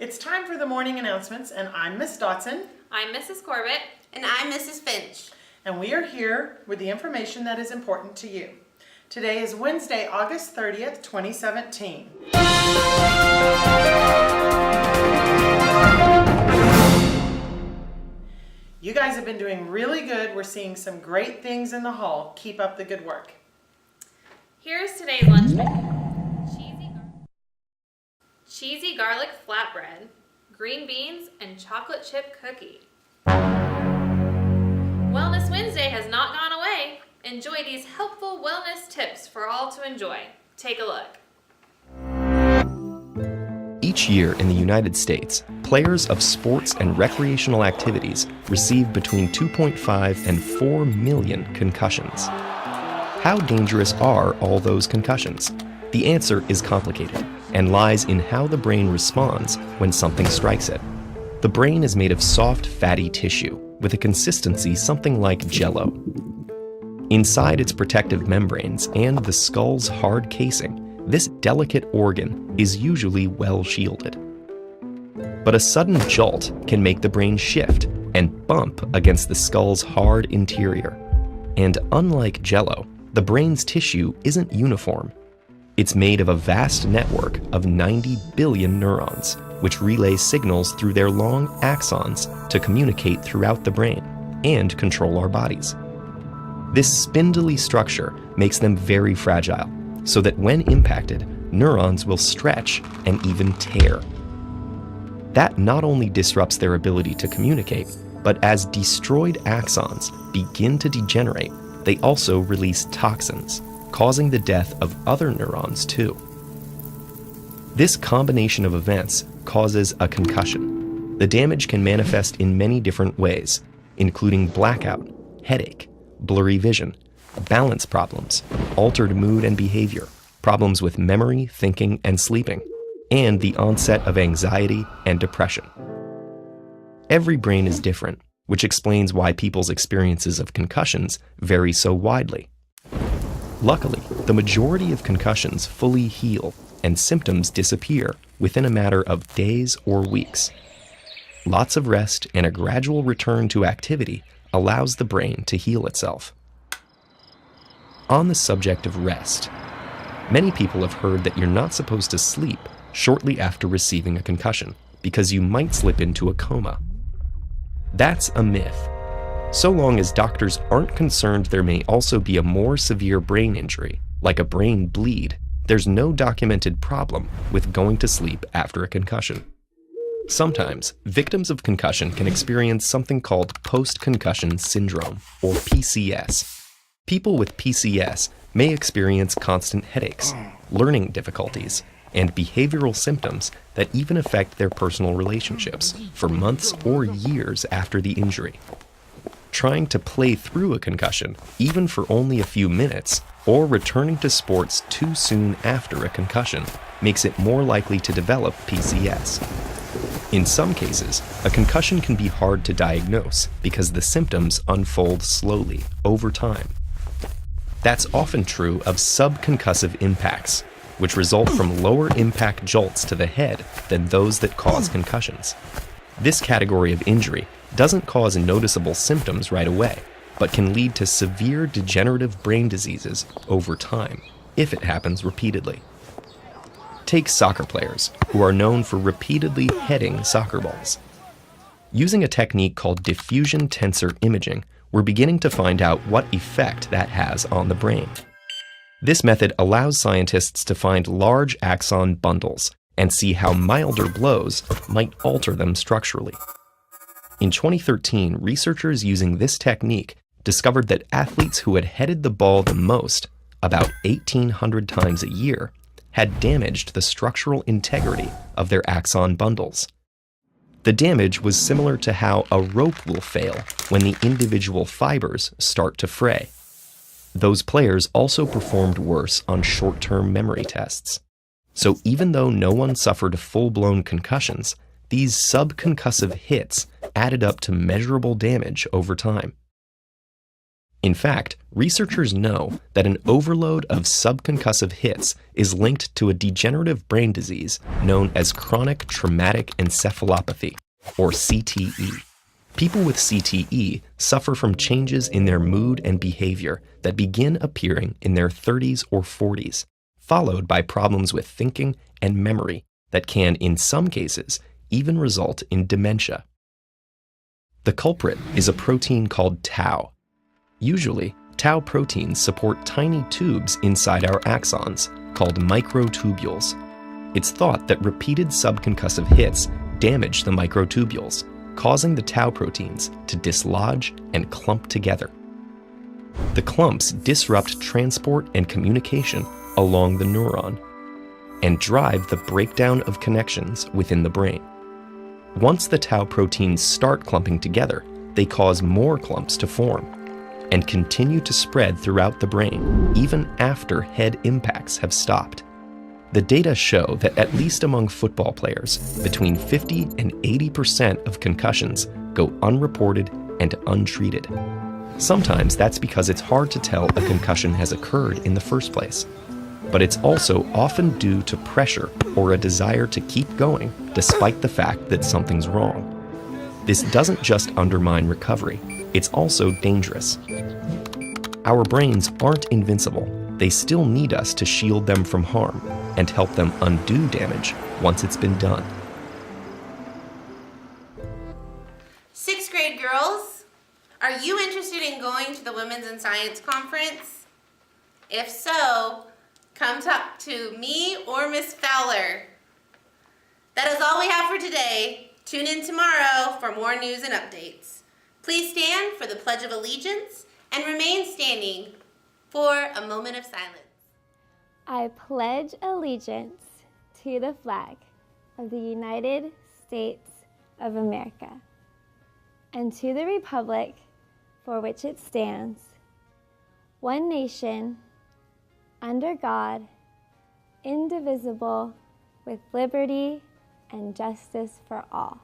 It's time for the morning announcements, and I'm Miss Dotson. I'm Mrs. Corbett. And I'm Mrs. Finch. And we are here with the information that is important to you. Today is Wednesday, August 30th, 2017. You guys have been doing really good. We're seeing some great things in the hall. Keep up the good work. Here's today's lunch menu. Cheesy garlic flatbread, green beans, and chocolate chip cookie. Wellness Wednesday has not gone away. Enjoy these helpful wellness tips for all to enjoy. Take a look. Each year in the United States, players of sports and recreational activities receive between 2.5 and 4 million concussions. How dangerous are all those concussions? The answer is complicated and lies in how the brain responds when something strikes it. The brain is made of soft, fatty tissue with a consistency something like Jell-O. Inside its protective membranes and the skull's hard casing, this delicate organ is usually well shielded. But a sudden jolt can make the brain shift and bump against the skull's hard interior. And unlike Jell-O, the brain's tissue isn't uniform. It's made of a vast network of 90 billion neurons, which relay signals through their long axons to communicate throughout the brain and control our bodies. This spindly structure makes them very fragile, so that when impacted, neurons will stretch and even tear. That not only disrupts their ability to communicate, but as destroyed axons begin to degenerate, they also release toxins, causing the death of other neurons too. This combination of events causes a concussion. The damage can manifest in many different ways, including blackout, headache, blurry vision, balance problems, altered mood and behavior, problems with memory, thinking, and sleeping, and the onset of anxiety and depression. Every brain is different, which explains why people's experiences of concussions vary so widely. Luckily, the majority of concussions fully heal and symptoms disappear within a matter of days or weeks. Lots of rest and a gradual return to activity allows the brain to heal itself. On the subject of rest, many people have heard that you're not supposed to sleep shortly after receiving a concussion because you might slip into a coma. That's a myth. So long as doctors aren't concerned there may also be a more severe brain injury, like a brain bleed, there's no documented problem with going to sleep after a concussion. Sometimes, victims of concussion can experience something called post-concussion syndrome, or PCS. People with PCS may experience constant headaches, learning difficulties, and behavioral symptoms that even affect their personal relationships for months or years after the injury. Trying to play through a concussion, even for only a few minutes, or returning to sports too soon after a concussion, makes it more likely to develop PCS. In some cases, a concussion can be hard to diagnose because the symptoms unfold slowly over time. That's often true of subconcussive impacts, which result from lower impact jolts to the head than those that cause concussions. This category of injury doesn't cause noticeable symptoms right away, but can lead to severe degenerative brain diseases over time, if it happens repeatedly. Take soccer players, who are known for repeatedly heading soccer balls. Using a technique called diffusion tensor imaging, we're beginning to find out what effect that has on the brain. This method allows scientists to find large axon bundles and see how milder blows might alter them structurally. In 2013, researchers using this technique discovered that athletes who had headed the ball the most, about 1,800 times a year, had damaged the structural integrity of their axon bundles. The damage was similar to how a rope will fail when the individual fibers start to fray. Those players also performed worse on short-term memory tests. So even though no one suffered full-blown concussions, these subconcussive hits added up to measurable damage over time. In fact, researchers know that an overload of subconcussive hits is linked to a degenerative brain disease known as chronic traumatic encephalopathy, or CTE. People with CTE suffer from changes in their mood and behavior that begin appearing in their 30s or 40s, followed by problems with thinking and memory that can, in some cases, even result in dementia. The culprit is a protein called tau. Usually, tau proteins support tiny tubes inside our axons, called microtubules. It's thought that repeated subconcussive hits damage the microtubules, causing the tau proteins to dislodge and clump together. The clumps disrupt transport and communication along the neuron and drive the breakdown of connections within the brain. Once the tau proteins start clumping together, they cause more clumps to form and continue to spread throughout the brain even after head impacts have stopped. The data show that at least among football players, between 50 and 80% of concussions go unreported and untreated. Sometimes that's because it's hard to tell a concussion has occurred in the first place. But it's also often due to pressure or a desire to keep going despite the fact that something's wrong. This doesn't just undermine recovery, it's also dangerous. Our brains aren't invincible. They still need us to shield them from harm and help them undo damage once it's been done. 6th grade girls, are you interested in going to the Women's in Science Conference? If so, come talk to me or Miss Fowler. That is all we have for today. Tune in tomorrow for more news and updates. Please stand for the Pledge of Allegiance and remain standing for a moment of silence. I pledge allegiance to the flag of the United States of America and to the republic for which it stands, one nation, under God, indivisible, with liberty and justice for all.